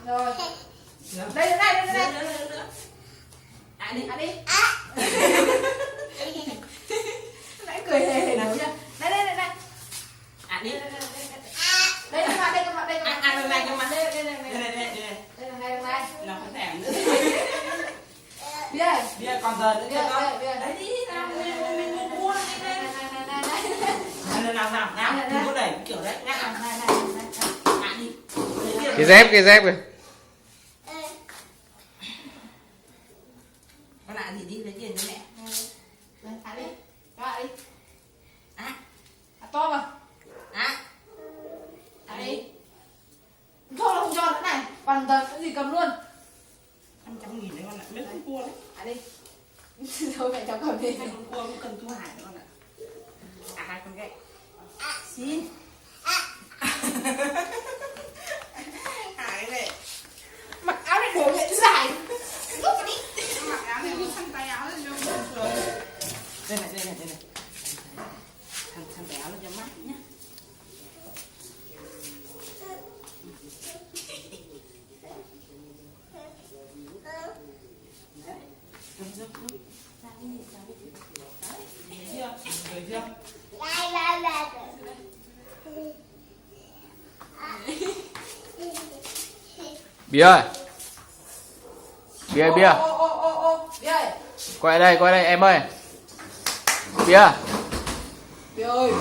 Rồi. Đây đây đây đây. Đi đi. Nãy cười hề hề nào chưa? Đây đây đây đây. Đi. Đây các bạn, đây các bạn, đây các bạn. Ăn đây các bạn. Đây đây đây. Đây. Đây là đây đây. Nó phải thèm nữa. Bia. Bia còn giờ nữa chưa con? Bia. Đấy đi, nào mình mua đi đây. Nào, đừng có đẩy kiểu đấy. Nào. Đi. Cái dép kìa. Con lại gì đi lấy tiền cho mẹ. Đi. Các bạn đi. À, To vào. Đi. Thôi là không cho nữa này. Còn giờ cái gì cầm luôn. 500.000 đấy con ạ, mấy con cua đấy. Đi. Thôi mẹ cháu cầm đi. Hai con cua cũng cần thu hải nữa con ạ. Hai con gậy. Xin. Hải này. Mặc áo này đổ nhện dài. Mặc áo này cứ khăn tay áo lên cho sướng. Đây này. Khăn tay áo lên cho mát nhá. Bia ơi. Bia. Bia ơi. Quay đây em ơi. Bia. Bia ơi.